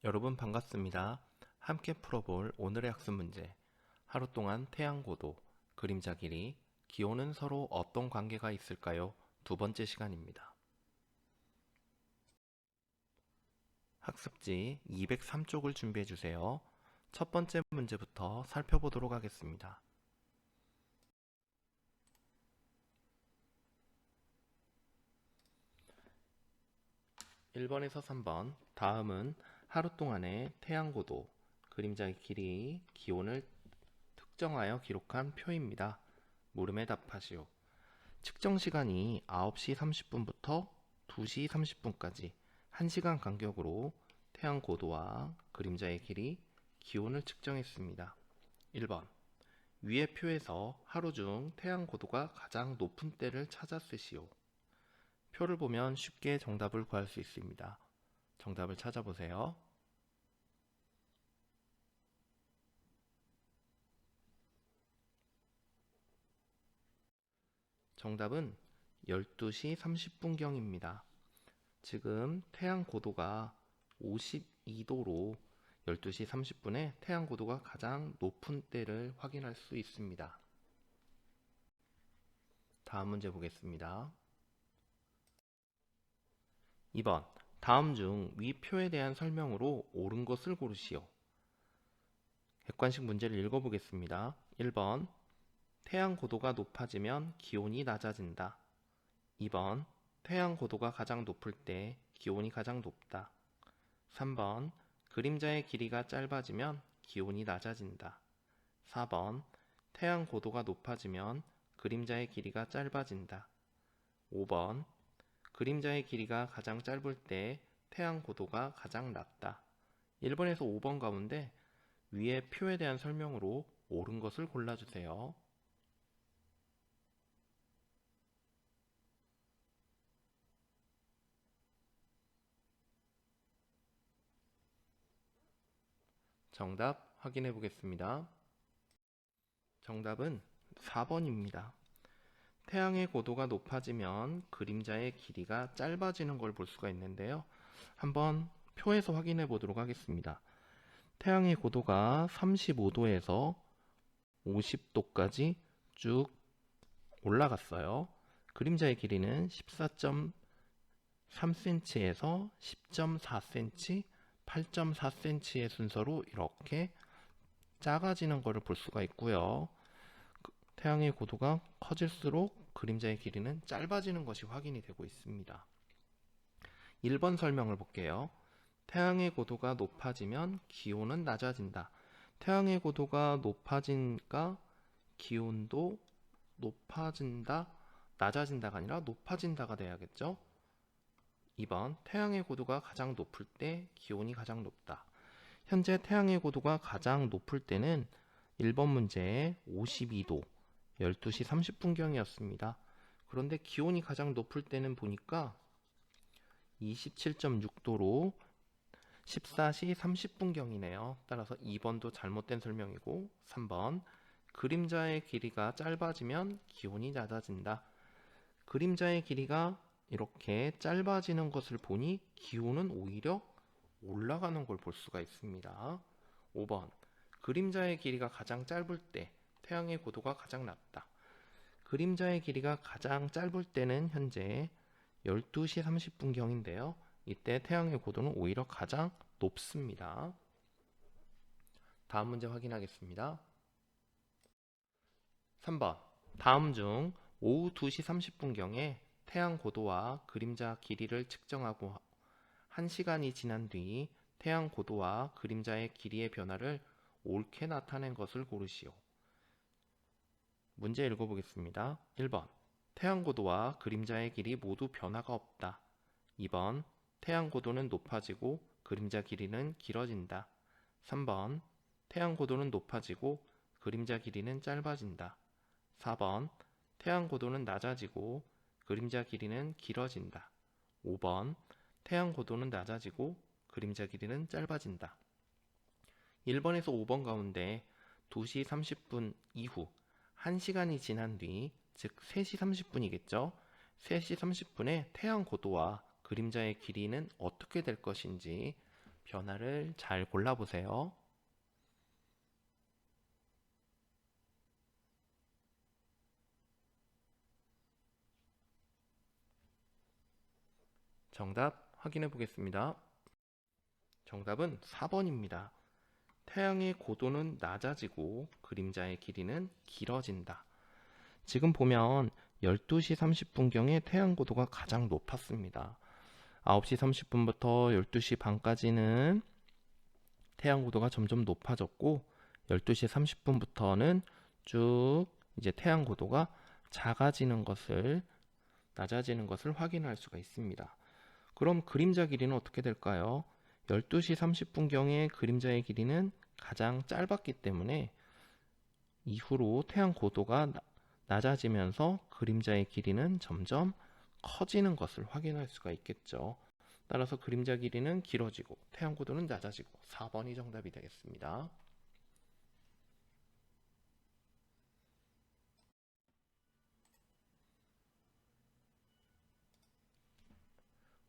여러분 반갑습니다. 함께 풀어볼 오늘의 학습 문제, 하루 동안 태양 고도, 그림자 길이, 기온은 서로 어떤 관계가 있을까요? 두 번째 시간입니다. 학습지 203쪽을 준비해 주세요. 첫 번째 문제부터 살펴보도록 하겠습니다. 1번에서 3번, 다음은 하루 동안의 태양 고도, 그림자의 길이, 기온을 특정하여 기록한 표입니다. 물음에 답하시오. 측정 시간이 9시 30분부터 2시 30분까지 1시간 간격으로 태양 고도와 그림자의 길이, 기온을 측정했습니다. 1번, 위의 표에서 하루 중 태양 고도가 가장 높은 때를 찾아 쓰시오. 표를 보면 쉽게 정답을 구할 수 있습니다. 정답을 찾아보세요. 정답은 12시 30분경입니다. 지금 태양 고도가 52도로 12시 30분에 태양 고도가 가장 높은 때를 확인할 수 있습니다. 다음 문제 보겠습니다. 2번, 다음 중 위 표에 대한 설명으로 옳은 것을 고르시오. 객관식 문제를 읽어보겠습니다. 1번, 태양 고도가 높아지면 기온이 낮아진다. 2번, 태양 고도가 가장 높을 때 기온이 가장 높다. 3번, 그림자의 길이가 짧아지면 기온이 낮아진다. 4번, 태양 고도가 높아지면 그림자의 길이가 짧아진다. 5번, 그림자의 길이가 가장 짧을 때 태양 고도가 가장 낮다. 1번에서 5번 가운데 위의 표에 대한 설명으로 옳은 것을 골라주세요. 정답 확인해 보겠습니다. 정답은 4번입니다. 태양의 고도가 높아지면 그림자의 길이가 짧아지는 걸 볼 수가 있는데요. 한번 표에서 확인해 보도록 하겠습니다. 태양의 고도가 35도에서 50도까지 쭉 올라갔어요. 그림자의 길이는 14.3cm에서 10.4cm, 8.4cm의 순서로 이렇게 작아지는 것을 볼 수가 있고요. 태양의 고도가 커질수록 그림자의 길이는 짧아지는 것이 확인이 되고 있습니다. 1번 설명을 볼게요. 태양의 고도가 높아지면 기온은 낮아진다. 태양의 고도가 높아지니까 기온도 높아진다, 낮아진다가 아니라 높아진다가 돼야겠죠. 2번, 태양의 고도가 가장 높을 때 기온이 가장 높다. 현재 태양의 고도가 가장 높을 때는 1번 문제에 52도, 12시 30분경이었습니다. 그런데 기온이 가장 높을 때는 보니까 27.6도로 14시 30분경이네요. 따라서 2번도 잘못된 설명이고, 3번, 그림자의 길이가 짧아지면 기온이 낮아진다. 그림자의 길이가 이렇게 짧아지는 것을 보니 기온은 오히려 올라가는 걸 볼 수가 있습니다. 5번, 그림자의 길이가 가장 짧을 때 태양의 고도가 가장 낮다. 그림자의 길이가 가장 짧을 때는 현재 12시 30분경인데요. 이때 태양의 고도는 오히려 가장 높습니다. 다음 문제 확인하겠습니다. 3번, 다음 중 오후 2시 30분경에 태양 고도와 그림자 길이를 측정하고 1시간이 지난 뒤 태양 고도와 그림자의 길이의 변화를 옳게 나타낸 것을 고르시오. 문제 읽어보겠습니다. 1번, 태양 고도와 그림자의 길이 모두 변화가 없다. 2번, 태양 고도는 높아지고 그림자 길이는 길어진다. 3번, 태양 고도는 높아지고 그림자 길이는 짧아진다. 4번, 태양 고도는 낮아지고 그림자 길이는 길어진다. 5번, 태양 고도는 낮아지고 그림자 길이는 짧아진다. 1번에서 5번 가운데 2시 30분 이후 1시간이 지난 뒤, 즉 3시 30분이겠죠? 3시 30분에 태양 고도와 그림자의 길이는 어떻게 될 것인지 변화를 잘 골라보세요. 정답 확인해 보겠습니다. 정답은 4번입니다. 태양의 고도는 낮아지고 그림자의 길이는 길어진다. 지금 보면 12시 30분경에 태양 고도가 가장 높았습니다. 9시 30분부터 12시 반까지는 태양 고도가 점점 높아졌고 12시 30분부터는 쭉 이제 태양 고도가 낮아지는 것을 확인할 수가 있습니다. 그럼 그림자 길이는 어떻게 될까요? 12시 30분경에 그림자의 길이는 가장 짧았기 때문에 이후로 태양 고도가 낮아지면서 그림자의 길이는 점점 커지는 것을 확인할 수가 있겠죠. 따라서 그림자 길이는 길어지고 태양 고도는 낮아지고 4번이 정답이 되겠습니다.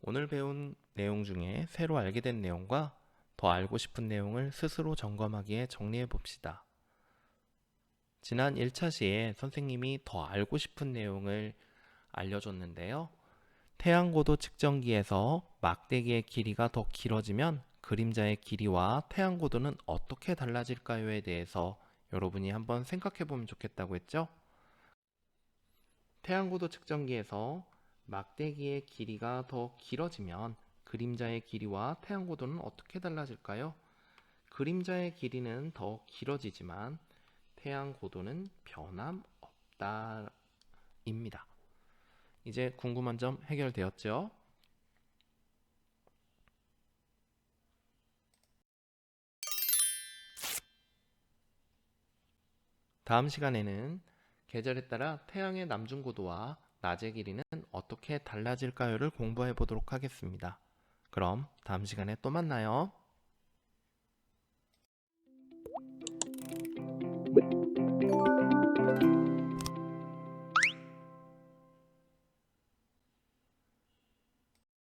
오늘 배운 내용 중에 새로 알게 된 내용과 더 알고 싶은 내용을 스스로 점검하기에 정리해 봅시다. 지난 1차 시에 선생님이 더 알고 싶은 내용을 알려줬는데요. 태양고도 측정기에서 막대기의 길이가 더 길어지면 그림자의 길이와 태양고도는 어떻게 달라질까요에 대해서 여러분이 한번 생각해 보면 좋겠다고 했죠? 태양고도 측정기에서 막대기의 길이가 더 길어지면 그림자의 길이와 태양고도는 어떻게 달라질까요? 그림자의 길이는 더 길어지지만 태양고도는 변함없다 입니다. 이제 궁금한 점 해결되었죠? 다음 시간에는 계절에 따라 태양의 남중고도와 낮의 길이는 어떻게 달라질까요를 공부해 보도록 하겠습니다. 그럼 다음 시간에 또 만나요.